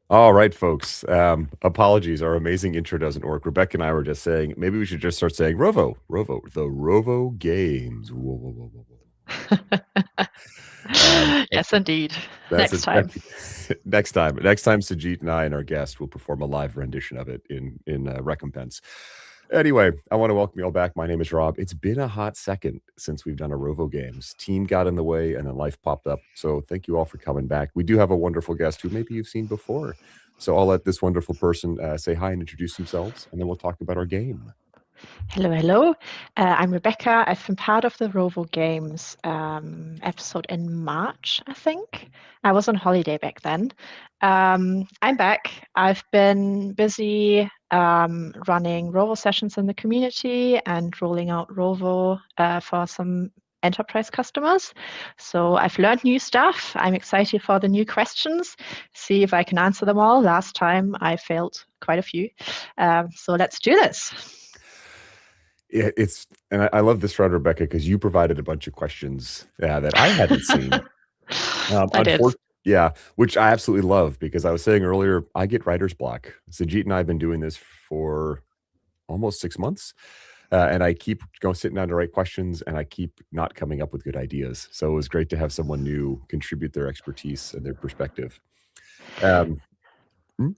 All right, folks. Apologies. Our amazing intro doesn't work. Rebecca and I were just saying maybe we should just start saying Rovo, the Rovo games. Whoa, whoa, whoa, whoa, whoa. But Yes, indeed. that's Next it. time. Next time. Next time, Sajit and I and our guest will perform a live rendition of it in recompense. Anyway, I want to welcome you all back. My name is Rob. It's been a hot second since we've done a Rovo Games. Team got in the way and then life popped up. So thank you all for coming back. We do have a wonderful guest who maybe you've seen before. So I'll let this wonderful person say hi and introduce themselves, and then we'll talk about our game. Hello, hello. I'm Rebecca. I've been part of the Rovo Games episode in March, I think. I was on holiday back then. I'm back. I've been busy running Rovo sessions in the community and rolling out Rovo for some enterprise customers. So I've learned new stuff. I'm excited for the new questions, see if I can answer them all. Last time I failed quite a few. So let's do this. I love this round, Rebecca, because you provided a bunch of questions that I hadn't seen. I did. Yeah, which I absolutely love because I was saying earlier, I get writer's block. Sajit and I have been doing this for almost 6 months. And I keep going sitting down to write questions and I keep not coming up with good ideas. So it was great to have someone new contribute their expertise and their perspective. Um, hmm?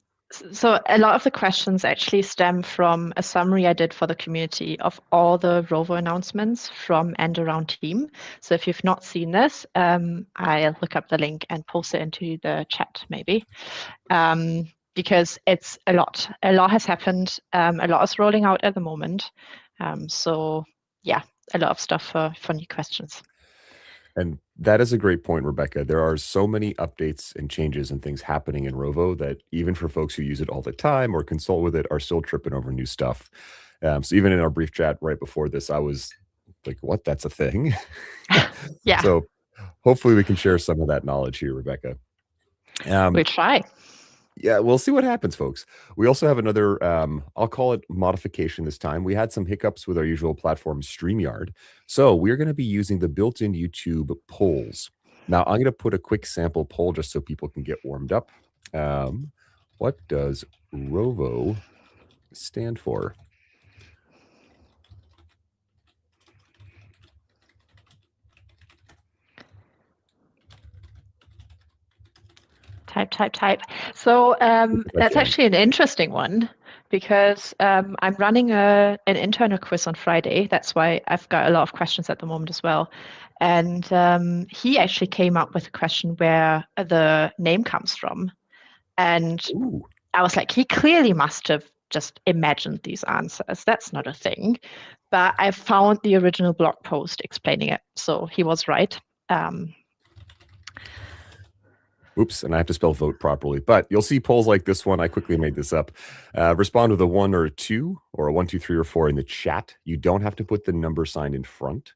So a lot of the questions actually stem from a summary I did for the community of all the Rovo announcements from and around team. So if you've not seen this, I'll look up the link and post it into the chat maybe. Because it's a lot. A lot has happened. A lot is rolling out at the moment. So yeah, a lot of stuff for new questions. And that is a great point, Rebecca. There are so many updates and changes and things happening in Rovo that even for folks who use it all the time or consult with it are still tripping over new stuff. So even in our brief chat right before this, I was like, what? That's a thing? Yeah. So hopefully we can share some of that knowledge here, Rebecca. We'll try. Yeah, we'll see what happens, folks. We also have another, I'll call it modification this time. We had some hiccups with our usual platform, StreamYard. So we're going to be using the built-in YouTube polls. Now, I'm going to put a quick sample poll just so people can get warmed up. What does Rovo stand for? Type. So that's actually an interesting one because I'm running an internal quiz on Friday. That's why I've got a lot of questions at the moment as well. And he actually came up with a question where the name comes from. And Ooh. I was like, he clearly must have just imagined these answers. That's not a thing. But I found the original blog post explaining it. So he was right. Oops, and I have to spell vote properly. But you'll see polls like this one. I quickly made this up. Respond with a 1 or a 2 or a 1, 2, 3, or 4 in the chat. You don't have to put the number sign in front.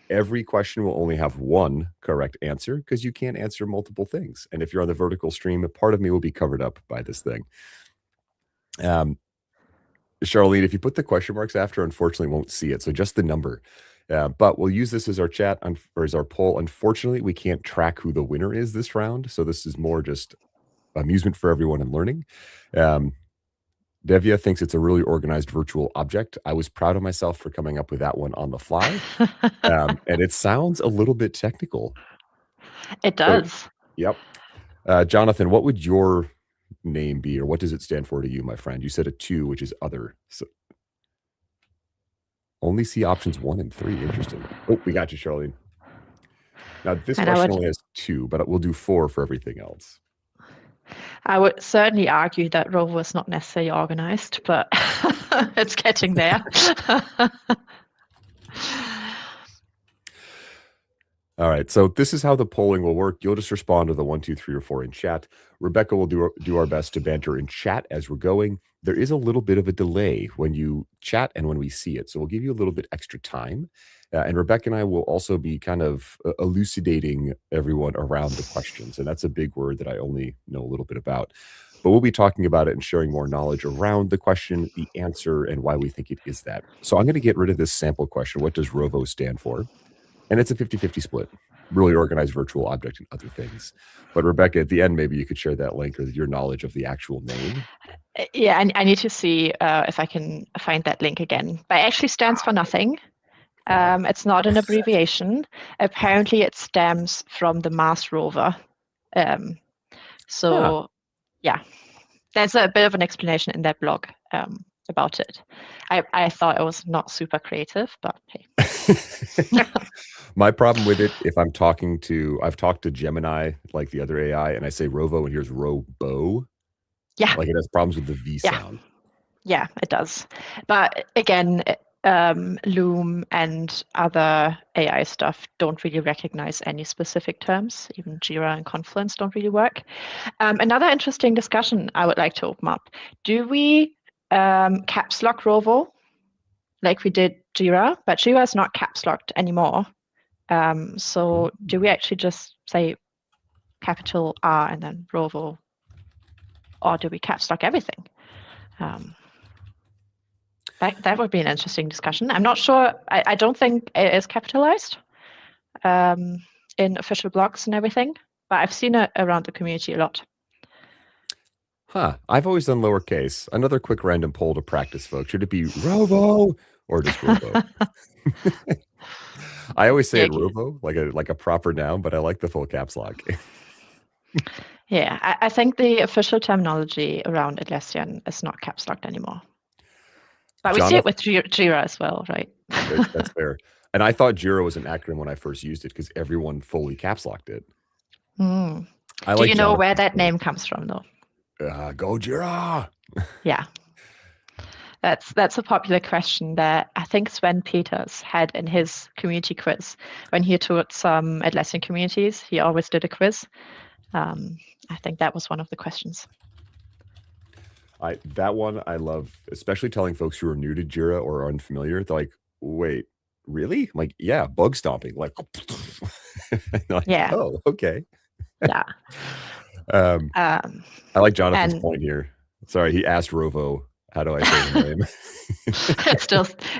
Every question will only have one correct answer because you can't answer multiple things. And if you're on the vertical stream, a part of me will be covered up by this thing. Charlene, if you put the question marks after, unfortunately won't see it. So just the number. But we'll use this as our chat or as our poll. Unfortunately, we can't track who the winner is this round. So this is more just amusement for everyone and learning. Devia thinks it's a really organized virtual object. I was proud of myself for coming up with that one on the fly. And it sounds a little bit technical. It does. So, yep. Jonathan, what would your name be, or what does it stand for to you, my friend? You said a 2, which is other. So only see options 1 and 3. Interesting. Oh, we got you, Charlene. Now, this question only has 2, but we'll do 4 for everything else. I would certainly argue that Rovo is not necessarily organized, but it's getting there. All right, so this is how the polling will work. You'll just respond to the 1, 2, 3, or 4 in chat. Rebecca will do our best to banter in chat as we're going. There is a little bit of a delay when you chat and when we see it, so we'll give you a little bit extra time. And Rebecca and I will also be kind of elucidating everyone around the questions, and that's a big word that I only know a little bit about. But we'll be talking about it and sharing more knowledge around the question, the answer, and why we think it is that. So I'm going to get rid of this sample question. What does Rovo stand for? And it's a 50-50 split. really organize virtual object and other things. But Rebecca, at the end, maybe you could share that link or your knowledge of the actual name. Yeah, I need to see if I can find that link again. But it actually stands for nothing. It's not an abbreviation. Apparently, it stems from the Mars rover. So, yeah, there's a bit of an explanation in that blog about it. I thought it was not super creative, but hey. My problem with it, if I've talked to Gemini, like the other AI, and I say Rovo and here's Robo, Yeah, like it has problems with the V yeah, sound. yeah, it does. But again, Loom and other AI stuff don't really recognize any specific terms. Even Jira and Confluence don't really work. Another interesting discussion I would like to open up. Do we caps lock Rovo like we did Jira? But Jira is not caps locked anymore. So do we actually just say capital R and then Rovo? Or do we caps lock everything? That would be an interesting discussion. I'm not sure. I don't think it is capitalized in official blogs and everything, but I've seen it around the community a lot. Huh. I've always done lowercase. Another quick random poll to practice, folks. Should it be Rovo or just Rovo? I always say Yeah, it Rovo, like a proper noun, but I like the full caps lock. yeah. I think the official terminology around Atlassian is not caps locked anymore. But we see it with Jira as well, right? That's fair. And I thought Jira was an acronym when I first used it because everyone fully caps locked it. Mm. I Do like you know where Jonathan's that quote. name comes from, though? Go Jira. Yeah. That's a popular question that I think Sven Peters had in his community quiz. When he taught some Atlassian communities, he always did a quiz. I think that was one of the questions. That one I love, especially telling folks who are new to Jira or are unfamiliar. They're like, wait, really? I'm like, yeah, bug stomping. Like, Yeah. oh, okay. Yeah. I like Jonathan's point here. Sorry, he asked Rovo, how do I say the name?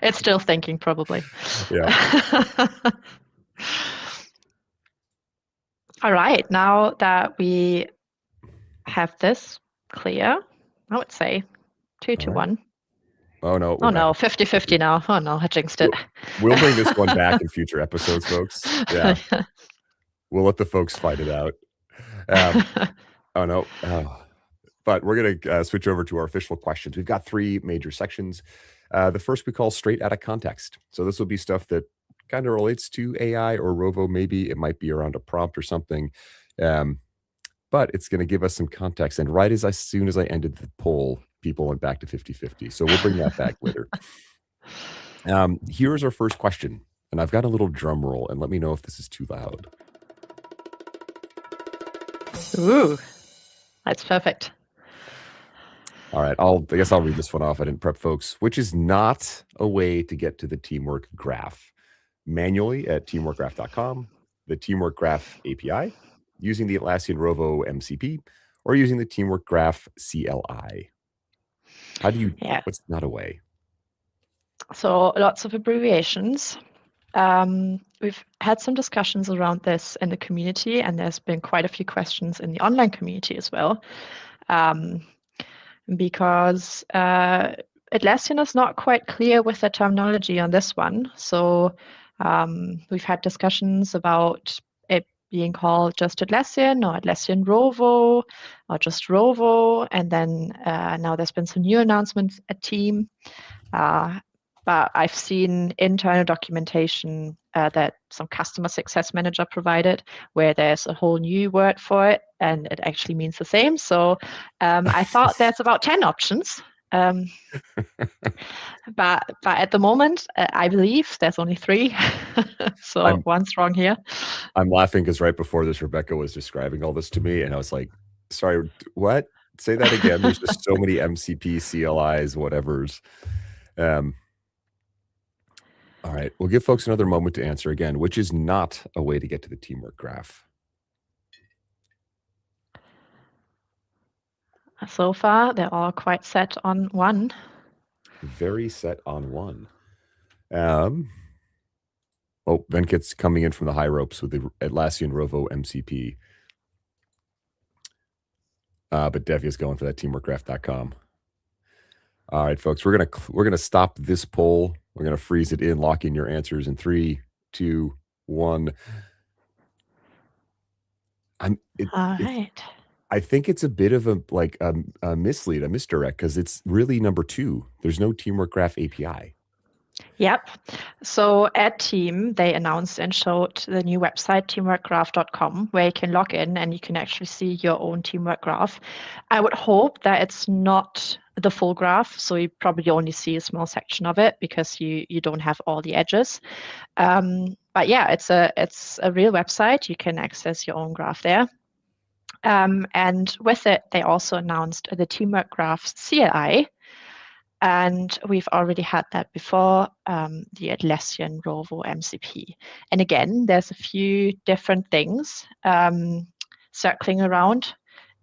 it's still thinking, probably. Yeah. All right. Now that we have this clear, I would say 2-1. Oh, no. Oh, no. 50-50 now. Oh, no. I jinxed it. We'll bring this one back in future episodes, folks. Yeah. We'll let the folks fight it out. Oh, no. But we're going to switch over to our official questions. We've got 3 major sections. The first we call straight out of context. So this will be stuff that kind of relates to AI or Rovo. Maybe it might be around a prompt or something. But it's going to give us some context. And right as soon as I ended the poll, people went back to 50-50. So we'll bring that back later. Here's our first question. And I've got a little drum roll. And let me know if this is too loud. Ooh, that's perfect. All right. I guess I'll read this one off. I didn't prep folks. Which is not a way to get to the teamwork graph manually at teamworkgraph.com, the Teamwork Graph API, using the Atlassian Rovo MCP, or using the Teamwork Graph CLI. What's not a way? So lots of abbreviations. We've had some discussions around this in the community, and there's been quite a few questions in the online community as well. Because Atlassian is not quite clear with the terminology on this one. So we've had discussions about it being called just Atlassian or Atlassian Rovo or just Rovo. And then now there's been some new announcements at Team. But I've seen internal documentation that some customer success manager provided where there's a whole new word for it and it actually means the same. So I thought there's about 10 options. But at the moment, I believe there's only 3. So one's wrong here. I'm laughing because right before this, Rebecca was describing all this to me. And I was like, sorry, what? Say that again. There's just so many MCP, CLIs, whatevers. All right. We'll give folks another moment to answer again, which is not a way to get to the teamwork graph. So far, they're all quite set on 1. Very set on 1. Oh, Venkat's coming in from the high ropes with the Atlassian Rovo MCP. But Devia's going for that teamworkgraph.com. All right, folks, we're gonna stop this poll. We're gonna freeze it in, lock in your answers in 3, 2, 1. All right. I think it's a bit of a mislead, a misdirect, because it's really number 2. There's no Teamwork Graph API. Yep. So at Team, they announced and showed the new website, teamworkgraph.com, where you can log in and you can actually see your own teamwork graph. I would hope that it's not the full graph, so you probably only see a small section of it because you don't have all the edges. But yeah, it's a real website. You can access your own graph there. And with it, they also announced the Teamwork Graph CLI. And we've already had that before, the Atlassian Rovo MCP. And again, there's a few different things circling around.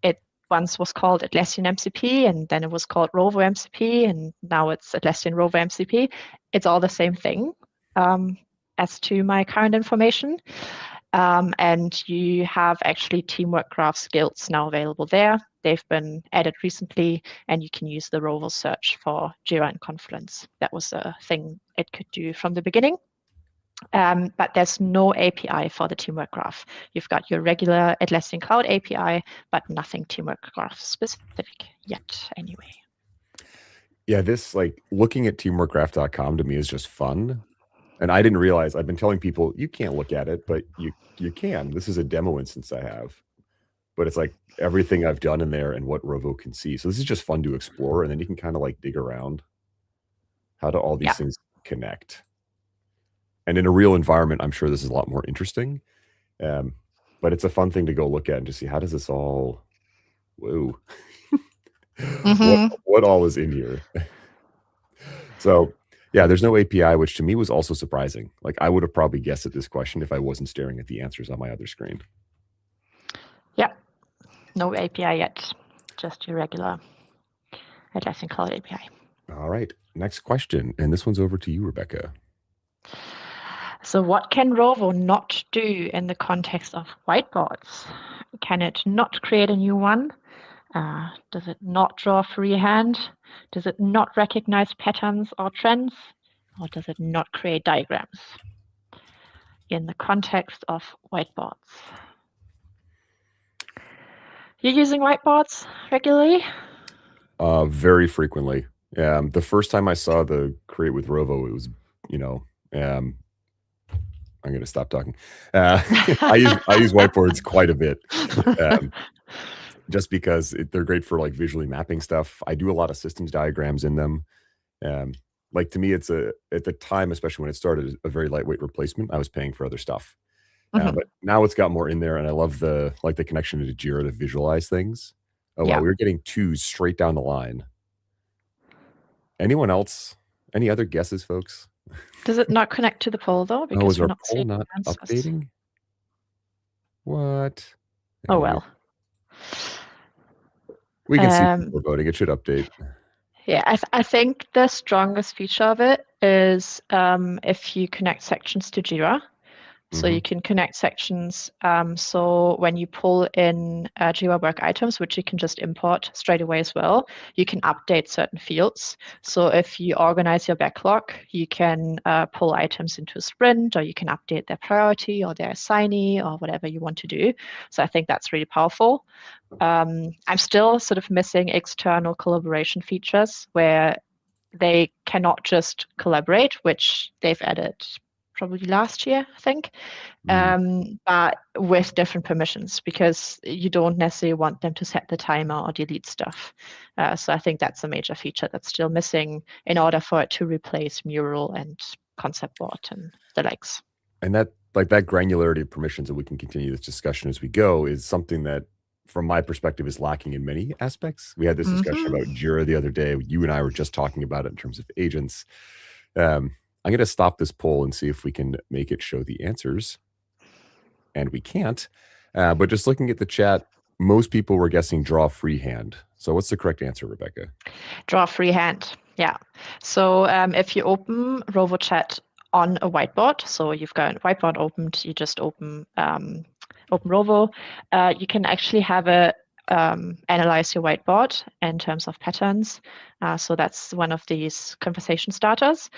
It once was called Atlassian MCP, and then it was called Rovo MCP, and now it's Atlassian Rovo MCP. It's all the same thing, as to my current information. And you have actually Teamwork Graph skills now available there. They've been added recently, and you can use the Rovo search for Jira and Confluence. That was a thing it could do from the beginning. But there's no API for the Teamwork Graph. You've got your regular Atlassian Cloud API, but nothing Teamwork Graph specific yet anyway. Yeah, this, looking at teamworkgraph.com to me is just fun. And I didn't realize, I've been telling people, you can't look at it, but you can. This is a demo instance I have. But it's like everything I've done in there and what Rovo can see. So this is just fun to explore, and then you can kind of dig around. How do all these things connect? And in a real environment, I'm sure this is a lot more interesting. But it's a fun thing to go look at and just see, how does this all, whoa. What all is in here? So yeah, there's no API, which to me was also surprising. I would have probably guessed at this question if I wasn't staring at the answers on my other screen. Yeah, no API yet, just your regular Atlassian Cloud API. All right, next question, and this one's over to you, Rebecca. So what can Rovo not do in the context of whiteboards? Can it not create a new one? Does it not draw freehand? Does it not recognize patterns or trends? Or does it not create diagrams in the context of whiteboards? You're using whiteboards regularly? Very frequently. The first time I saw the Create with Rovo, it was, I'm going to stop talking. I use whiteboards quite a bit. Just because they're great for visually mapping stuff. I do a lot of systems diagrams in them. To me, it's at the time, especially when it started, a very lightweight replacement. I was paying for other stuff. But now it's got more in there, and I love the connection to Jira to visualize things. Oh, wow, we were getting 2s straight down the line. Anyone else? Any other guesses, folks? Does it not connect to the poll, though? Because is our poll not updating? What? Oh, well. We can see people voting. It should update. Yeah, I think the strongest feature of it is if you connect sections to Jira. So you can connect sections. So when you pull in Jira work items, which you can just import straight away as well, you can update certain fields. So if you organize your backlog, you can pull items into a sprint, or you can update their priority or their assignee or whatever you want to do. So I think that's really powerful. I'm still sort of missing external collaboration features where they cannot just collaborate, which they've added probably last year, I think, but with different permissions, because you don't necessarily want them to set the timer or delete stuff. So I think that's a major feature that's still missing in order for it to replace Mural and Concept Board and the likes. And that that granularity of permissions, that we can continue this discussion as we go, is something that, from my perspective, is lacking in many aspects. We had this discussion about Jira the other day. You and I were just talking about it in terms of agents. I'm going to stop this poll and see if we can make it show the answers. And we can't. But just looking at the chat, most people were guessing draw freehand. So what's the correct answer, Rebecca? Draw freehand, yeah. So if you open Rovo chat on a whiteboard. So you've got a whiteboard opened, you just open Rovo. You can actually have it analyze your whiteboard in terms of patterns. So that's one of these conversation starters.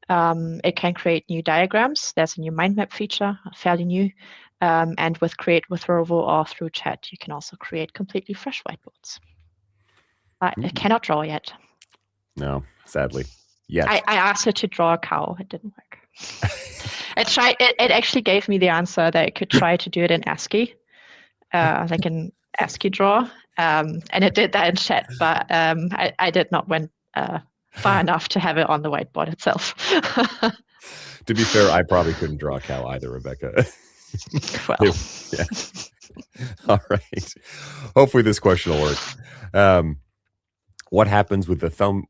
It can create new diagrams. There's a new mind map feature, fairly new. And with Create with Rovo or through chat, you can also create completely fresh whiteboards. I cannot draw yet. No, sadly. Yet. I asked her to draw a cow. It didn't work. It actually gave me the answer that it could try to do it in ASCII, like an ASCII draw. And it did that in chat, but I did not went far enough to have it on the whiteboard itself. To be fair, I probably couldn't draw a cow either, Rebecca. Well. Yeah. All right. Hopefully this question will work. What happens with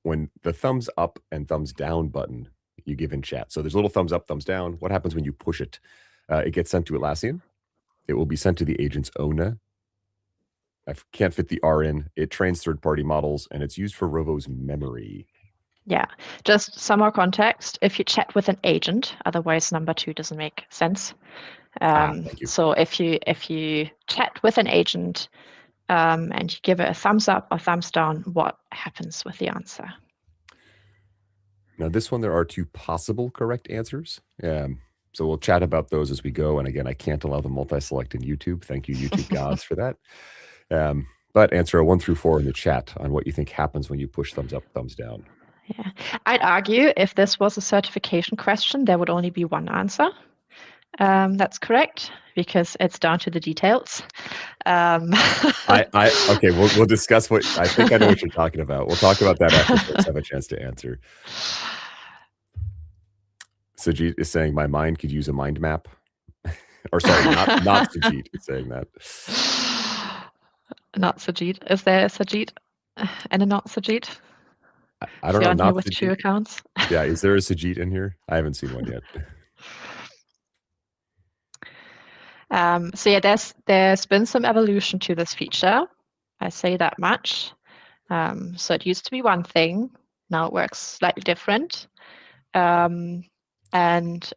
when the thumbs up and thumbs down button you give in chat? So there's a little thumbs up, thumbs down. What happens when you push it? It gets sent to Atlassian. It will be sent to the agent's owner. I can't fit the R in. It trains third-party models, and it's used for Rovo's memory. Yeah, just some more context. If you chat with an agent, otherwise number 2 doesn't make sense. Thank you. So if you chat with an agent and you give it a thumbs up or thumbs down, what happens with the answer? Now, this one, there are 2 possible correct answers. So we'll chat about those as we go. And again, I can't allow the multi-select in YouTube. Thank you, YouTube gods, for that. But answer a 1 through 4 in the chat on what you think happens when you push thumbs up, thumbs down. Yeah, I'd argue if this was a certification question, there would only be one answer. That's correct, because it's down to the details. Okay, we'll discuss what I think I know what you're talking about. We'll talk about that after folks have a chance to answer. Sajid is saying my mind could use a mind map. Or sorry, not Sajid is saying that. Not Sajid. Is there a Sajid and a not Sajid? I don't know. Not with Sajid. 2 accounts. Yeah, is there a Sajid in here? I haven't seen one yet. So yeah, there's been some evolution to this feature. I say that much. So it used to be one thing. Now it works slightly different. And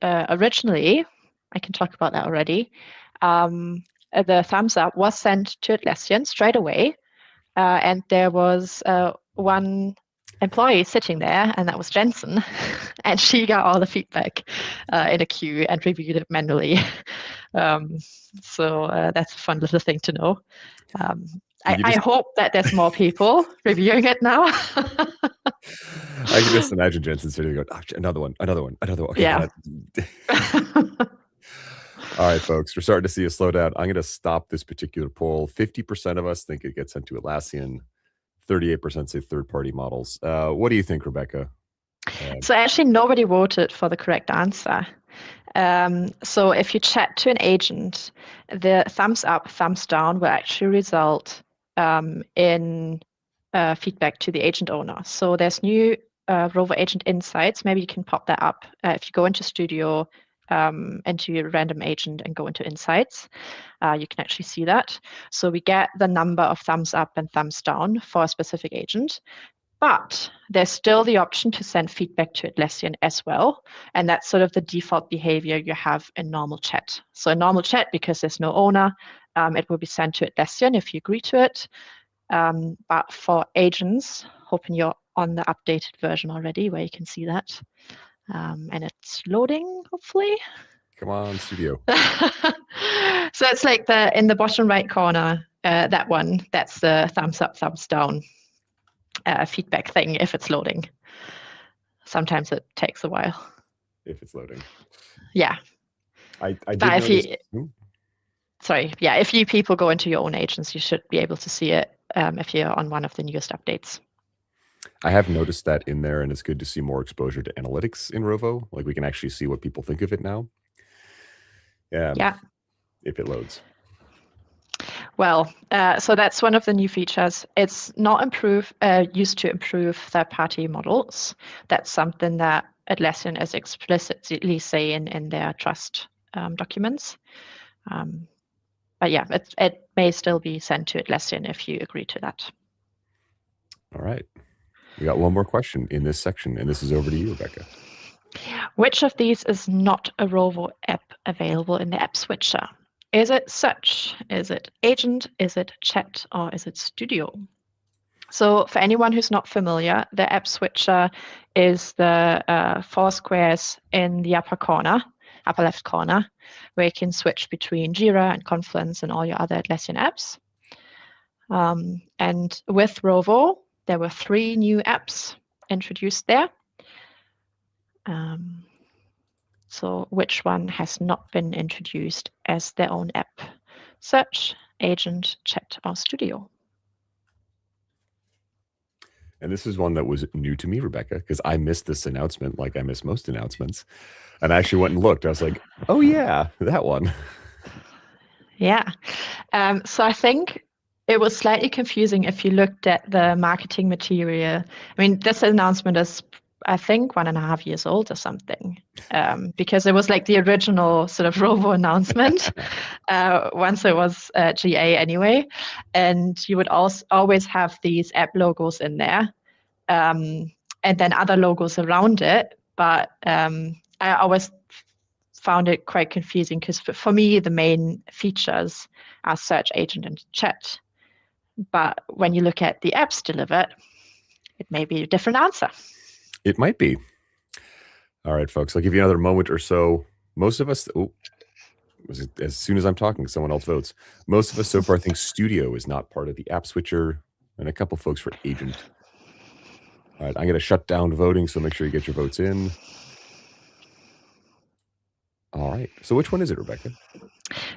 originally, I can talk about that already. The thumbs up was sent to Atlassian straight away. And there was one employee sitting there, and that was Jensen. And she got all the feedback in a queue and reviewed it manually. So that's a fun little thing to know. I hope that there's more people reviewing it now. I can just imagine Jensen sitting there going, oh, another one. Okay, yeah. All right, folks, we're starting to see a slowdown. I'm going to stop this particular poll. 50% of us think it gets sent to Atlassian. 38% say third-party models. What do you think, Rebecca? So actually, nobody voted for the correct answer. So if you chat to an agent, the thumbs up, thumbs down will actually result in feedback to the agent owner. So there's new Rovo Agent Insights. Maybe you can pop that up if you go into Studio, into your random agent and go into Insights. You can actually see that. So we get the number of thumbs up and thumbs down for a specific agent. But there's still the option to send feedback to Atlassian as well. And that's sort of the default behavior you have in normal chat. So in normal chat, because there's no owner, it will be sent to Atlassian if you agree to it. But for agents, hoping you're on the updated version already where you can see that. And it's loading, hopefully. Come on, Studio. So it's like in the bottom right corner, that one, that's the thumbs up, thumbs down feedback thing if it's loading. Sometimes it takes a while. If it's loading. Yeah. I did notice. Sorry, yeah, if you people go into your own agents, you should be able to see it if you're on one of the newest updates. I have noticed that in there, and it's good to see more exposure to analytics in Rovo. Like we can actually see what people think of it now. Yeah. If it loads. Well, so that's one of the new features. It's not used to improve third-party models. That's something that Atlassian is explicitly saying in their trust documents. But yeah, it may still be sent to Atlassian if you agree to that. All right. We got one more question in this section, and this is over to you, Rebecca. Which of these is not a Rovo app available in the app switcher? Is it search? Is it agent? Is it chat? Or is it studio? So for anyone who's not familiar, the app switcher is the four squares in the upper left corner, where you can switch between Jira and Confluence and all your other Atlassian apps. And with Rovo, there were 3 new apps introduced there. So which one has not been introduced as their own app? Search, agent, chat, or studio? And this is one that was new to me, Rebecca, because I missed this announcement like I miss most announcements. And I actually went and looked. I was like, oh, yeah, that one. Yeah. So I think it was slightly confusing if you looked at the marketing material. I mean, this announcement is, I think, 1.5 years old or something, because it was like the original sort of Rovo announcement once it was GA anyway. And you would also always have these app logos in there, and then other logos around it. But I always found it quite confusing because for me, the main features are search, agent, and chat. But when you look at the apps delivered, it may be a different answer. It might be. All right, folks, I'll give you another moment or so. Most of us, as soon as I'm talking, someone else votes. Most of us so far think studio is not part of the app switcher, and a couple folks for agent. All right, I'm going to shut down voting, so make sure you get your votes in. All right, so which one is it, Rebecca?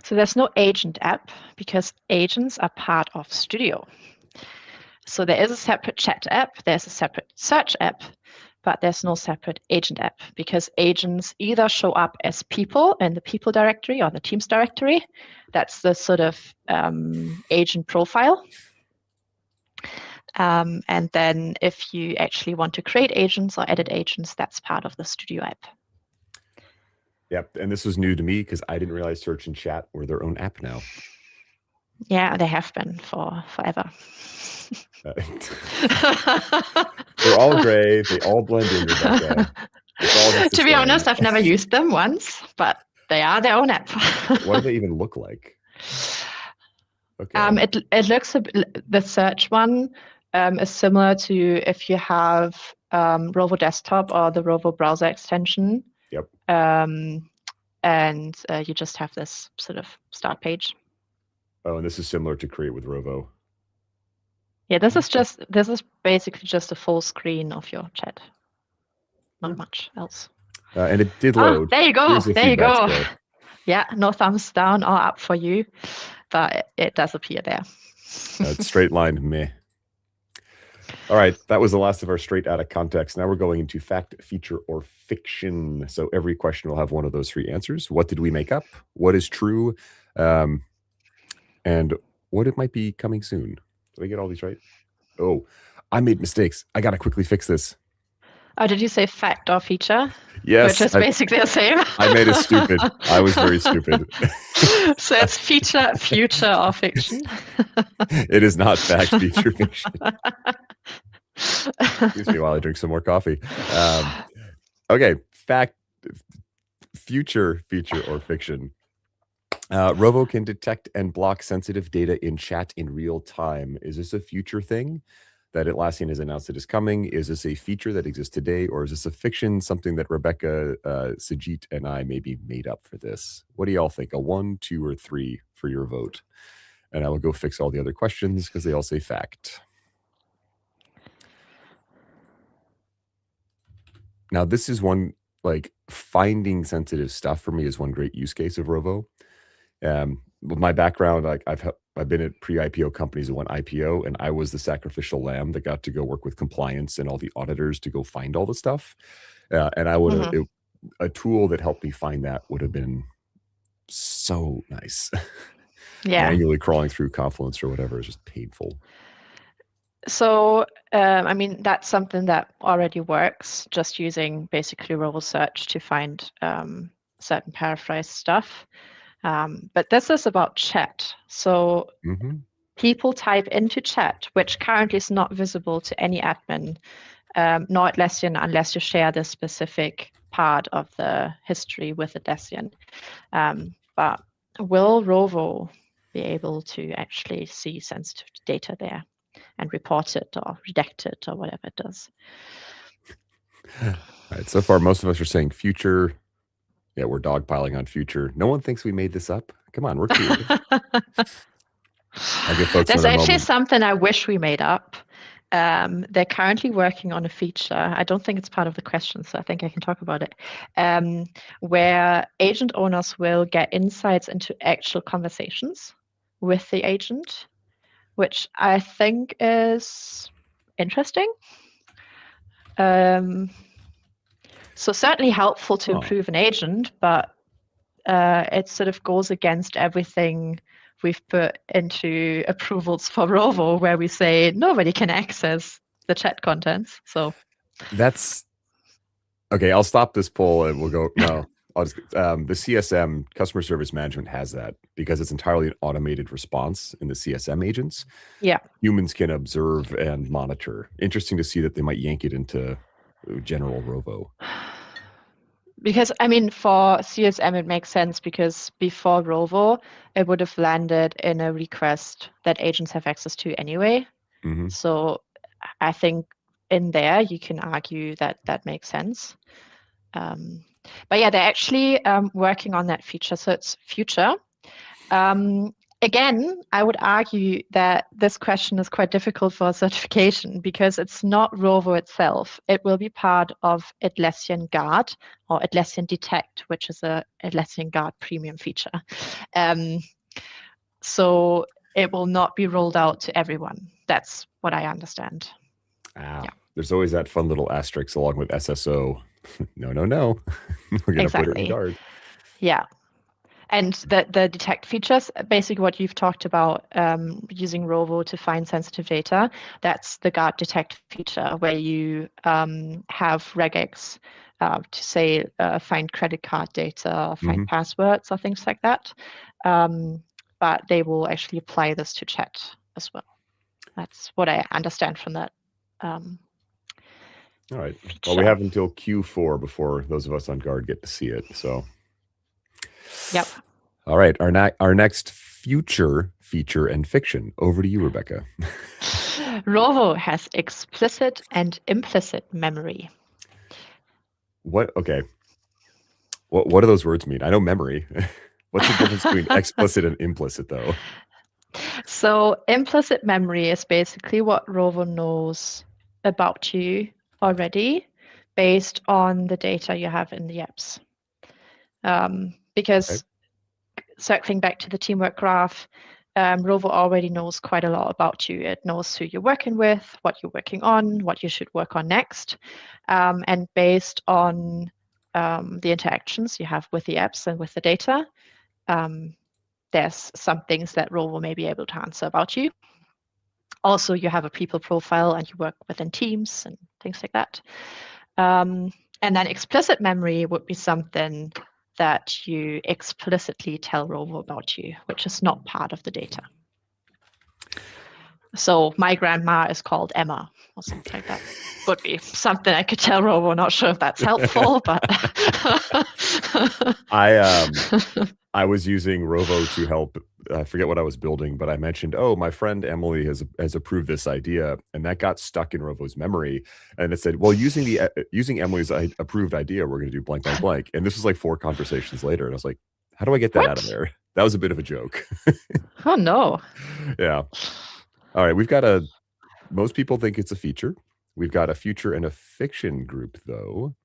So there's no agent app because agents are part of Studio. So there is a separate chat app, there's a separate search app, but there's no separate agent app because agents either show up as people in the people directory or the teams directory. That's the sort of agent profile. And then if you actually want to create agents or edit agents, that's part of the Studio app. Yep, and this was new to me because I didn't realize search and chat were their own app now. Yeah, they have been for forever. They're all gray. They all blend in, Rebecca. To be honest, I've never used them once, but they are their own app. What do they even look like? Okay. It looks the search one is similar to if you have Rovo Desktop or the Rovo browser extension. Yep. And you just have this sort of start page. Oh, and this is similar to Create with Rovo. Yeah, this is basically just a full screen of your chat. Not much else. And it did load. There you go. There you go. Score. Yeah, no thumbs down or up for you, but it does appear there. Straight line meh. All right, that was the last of our straight out of context. Now we're going into fact, feature, or fiction. So every question will have one of those 3 answers. What did we make up? What is true? And what it might be coming soon. Did I get all these right? Oh, I made mistakes. I got to quickly fix this. Oh, did you say fact or feature? Yes. Which is basically the same. I made it stupid. I was very stupid. So it's feature, future, or fiction? It is not fact, feature, fiction. Excuse me while I drink some more coffee. Okay, fact, future, feature, or fiction. Rovo can detect and block sensitive data in chat in real time. Is this a future thing that Atlassian has announced it is coming? Is this a feature that exists today, or is this a fiction, something that Rebecca, Sajit, and I maybe made up for this? What do y'all think? A 1, 2, or 3 for your vote? And I will go fix all the other questions because they all say fact. Now, this is one, like, finding sensitive stuff for me is one great use case of Rovo. With my background, like I've been at pre-IPO companies that went IPO, and I was the sacrificial lamb that got to go work with compliance and all the auditors to go find all the stuff. And I would have a tool that helped me find that would have been so nice. Yeah, manually crawling through Confluence or whatever is just painful. So, I mean, that's something that already works, just using basically Rovo search to find certain paraphrase stuff. But this is about chat. So people type into chat, which currently is not visible to any admin, nor Atlassian unless you share the specific part of the history with Atlassian. But will Rovo be able to actually see sensitive data there and report it or redact it or whatever it does? All right. So far, most of us are saying future. Yeah, we're dogpiling on future. No one thinks we made this up. Come on, we're creative. I'll give folks There's another actually moment. something I wish we made up. They're currently working on a feature. I don't think it's part of the question, so I think I can talk about it. Where agent owners will get insights into actual conversations with the agent, which I think is interesting. So certainly helpful to improve an agent, but it sort of goes against everything we've put into approvals for Rovo, where we say nobody can access the chat contents. So That's okay. I'll stop this poll and we'll go. No, I'll just the CSM customer service management has that because it's entirely an automated response in the CSM agents. yeah, Humans can observe and monitor. Interesting to see that they might yank it into general Rovo. because I mean, for CSM, it makes sense because before Rovo, it would have landed in a request that agents have access to anyway. Mm-hmm. So I think in there, you can argue that that makes sense. But yeah, they're actually working on that feature. So it's future. Again, I would argue that this question is quite difficult for certification because it's not Rovo itself. It will be part of Atlassian Guard or Atlassian Detect, which is a Atlassian Guard premium feature. So it will not be rolled out to everyone. That's what I understand. Yeah. There's always that fun little asterisk along with SSO. No. We're going to put it in Guard. Yeah. And the detect features, basically what you've talked about, using Rovo to find sensitive data, that's the Guard detect feature where you have regex to say find credit card data, find passwords or things like that. But they will actually apply this to chat as well. That's what I understand from that. All right. Well, we have until Q4 before those of us on Guard get to see it. So, yep. All right. Our next future feature and fiction. Over to you, Rebecca. Rovo has explicit and implicit memory. What? Okay. What do those words mean? I know memory. What's the difference between explicit and implicit, though? So implicit memory is basically what Rovo knows about you already based on the data you have in the apps. Because circling back to the teamwork graph, Rovo already knows quite a lot about you. It knows who you're working with, what you're working on, what you should work on next. And based on the interactions you have with the apps and with the data, there's some things that Rovo may be able to answer about you. Also, you have a people profile and you work within teams and things like that. And then explicit memory would be something that you explicitly tell Rovo about you, which is not part of the data. So my grandma is called Emma or something like that. Would be something I could tell Rovo. Not sure if that's helpful, but I was using Rovo to help. I forget what I was building, but I mentioned, oh, my friend Emily has approved this idea, and that got stuck in Rovo's memory. And it said, well, using Emily's approved idea, we're going to do blank, blank, blank. And this was like 4 conversations later, and I was like, how do I get that out of there? That was a bit of a joke. Oh no. Yeah. All right, most people think it's a feature. We've got a future and a fiction group, though.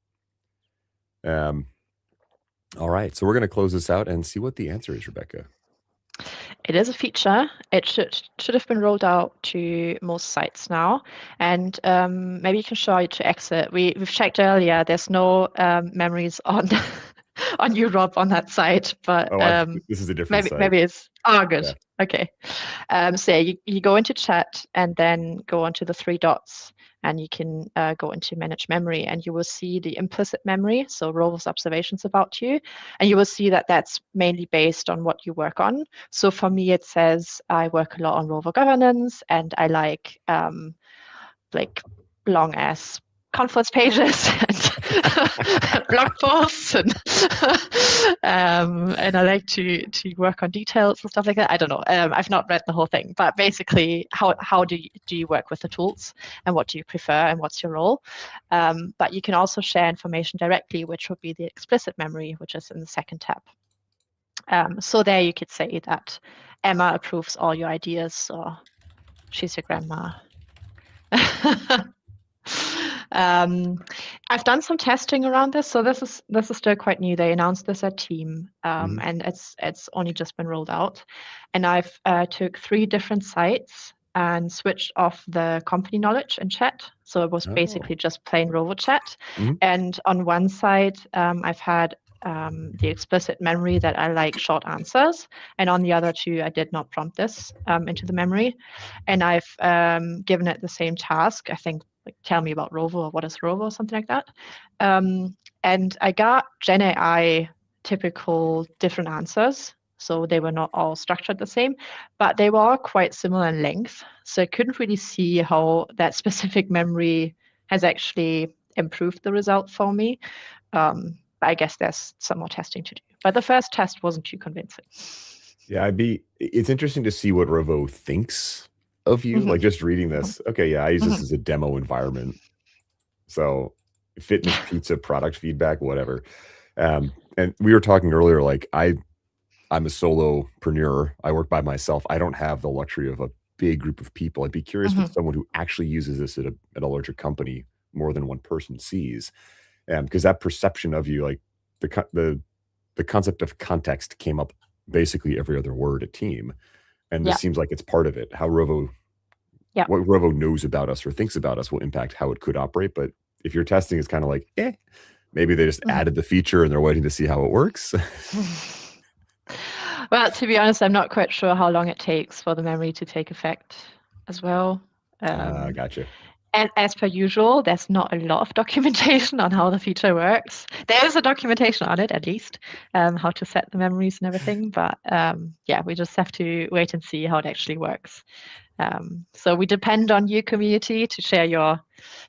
All right, so we're going to close this out and see what the answer is, Rebecca. It is a feature. It should have been rolled out to most sites now. And maybe you can show it to exit. We've checked earlier. There's no memories on on Europe on that site, but this is a different site. Maybe it's good. Yeah. Okay. So you go into chat and then go onto the 3 dots, and you can go into manage memory, and you will see the implicit memory, so Rovo's observations about you, and you will see that that's mainly based on what you work on. So for me, it says I work a lot on Rovo governance, and I like long ass conference pages blog posts and I like to work on details and stuff like that. I don't know. I've not read the whole thing, but basically, how do you work with the tools and what do you prefer and what's your role? But you can also share information directly, which would be the explicit memory, which is in the second tab. So there you could say that Emma approves all your ideas, or she's your grandma. I've done some testing around this, so this is still quite new. They announced this at Team, and it's only just been rolled out. And I've took 3 different sites and switched off the company knowledge in chat. So it was basically just plain Rovo chat. And on one side, I've had the explicit memory that I like short answers, and on the other 2, I did not prompt this into the memory, and I've given it the same task. I think like tell me about Rovo or what is Rovo or something like that. And I got Gen AI typical different answers. So they were not all structured the same, but they were all quite similar in length. So I couldn't really see how that specific memory has actually improved the result for me. But I guess there's some more testing to do. But the first test wasn't too convincing. Yeah, it's interesting to see what Rovo thinks of you. Like just reading this. Okay, yeah, I use this as a demo environment. So fitness pizza product feedback, whatever. And we were talking earlier, like I'm a solopreneur. I work by myself. I don't have the luxury of a big group of people. I'd be curious what someone who actually uses this at a larger company, more than one person, sees. Because that perception of you, like the concept of context came up basically every other word at Team. And this seems like it's part of it. How Rovo, what Rovo knows about us or thinks about us will impact how it could operate. But if your testing is kind of like, maybe they just added the feature and they're waiting to see how it works. Well, to be honest, I'm not quite sure how long it takes for the memory to take effect as well. Gotcha. And as per usual, there's not a lot of documentation on how the feature works. There is a documentation on it, at least, how to set the memories and everything. But yeah, we just have to wait and see how it actually works. So we depend on you, community, to share your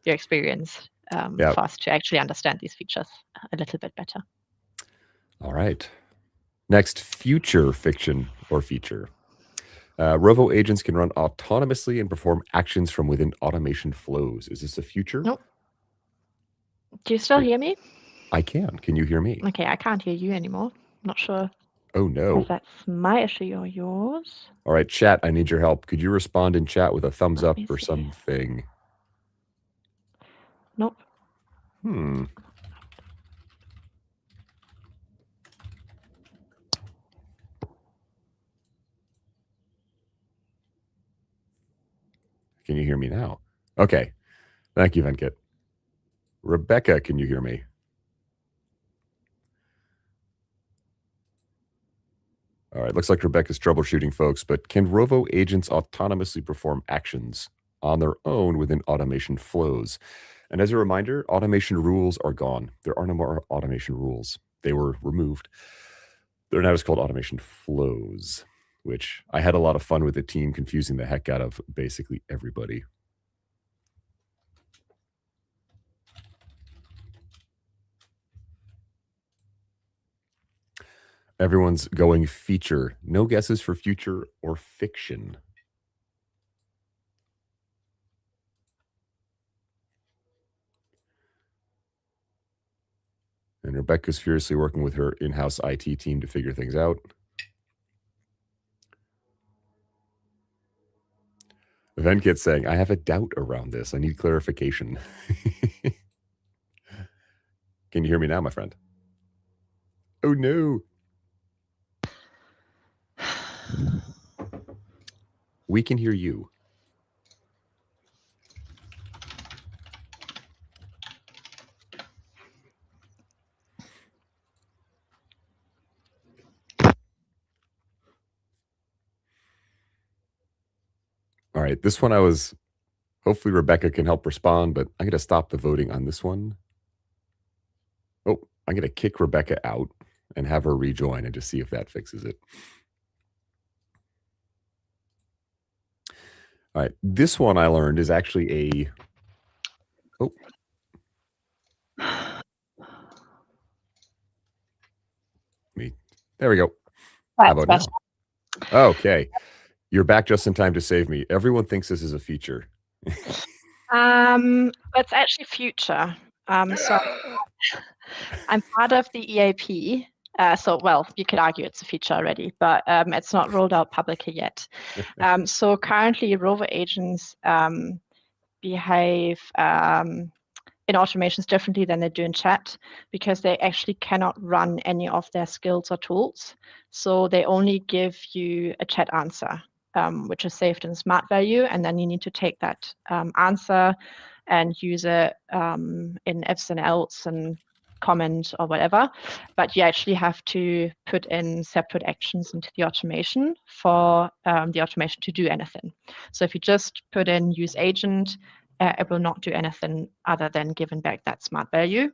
experience for us to actually understand these features a little bit better. All right. Next, future fiction or feature. Rovo agents can run autonomously and perform actions from within automation flows. Is this a future? Nope. Do you still hear me? I can. Can you hear me? Okay, I can't hear you anymore. Not sure. Oh, no. If that's my issue or yours. All right, chat, I need your help. Could you respond in chat with a thumbs up or something? Nope. Can you hear me now? Okay. Thank you, Venkat. Rebecca, can you hear me? All right, looks like Rebecca's troubleshooting, folks, but can Rovo agents autonomously perform actions on their own within automation flows? And as a reminder, automation rules are gone. There are no more automation rules. They were removed. They're now just called automation flows, which I had a lot of fun with the team, confusing the heck out of basically everybody. Everyone's going feature. No guesses for future or fiction. And Rebecca's furiously working with her in-house IT team to figure things out. Venkit saying, I have a doubt around this. I need clarification. Can you hear me now, my friend? Oh, no. We can hear you. All right, this one hopefully Rebecca can help respond, but I'm going to stop the voting on this one. Oh, I'm going to kick Rebecca out and have her rejoin and just see if that fixes it. All right, this one I learned is actually There we go. How about now? Okay. You're back just in time to save me. Everyone thinks this is a feature. It's actually future. So I'm part of the EAP. Well, you could argue it's a feature already, but it's not rolled out publicly yet. So currently, Rovo agents behave in automations differently than they do in chat because they actually cannot run any of their skills or tools. So they only give you a chat answer, which is saved in smart value, and then you need to take that answer and use it in ifs and else and comment or whatever. But you actually have to put in separate actions into the automation for the automation to do anything. So if you just put in use agent, it will not do anything other than giving back that smart value.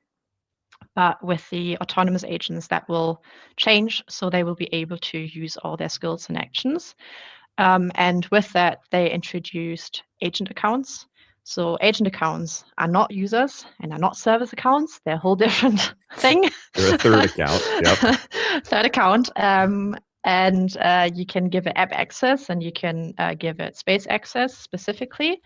But with the autonomous agents, that will change. So they will be able to use all their skills and actions. And with that, they introduced agent accounts. So agent accounts are not users and are not service accounts. They're a whole different thing. They're a third account. Yep. Third account. And you can give it app access and you can give it space access specifically.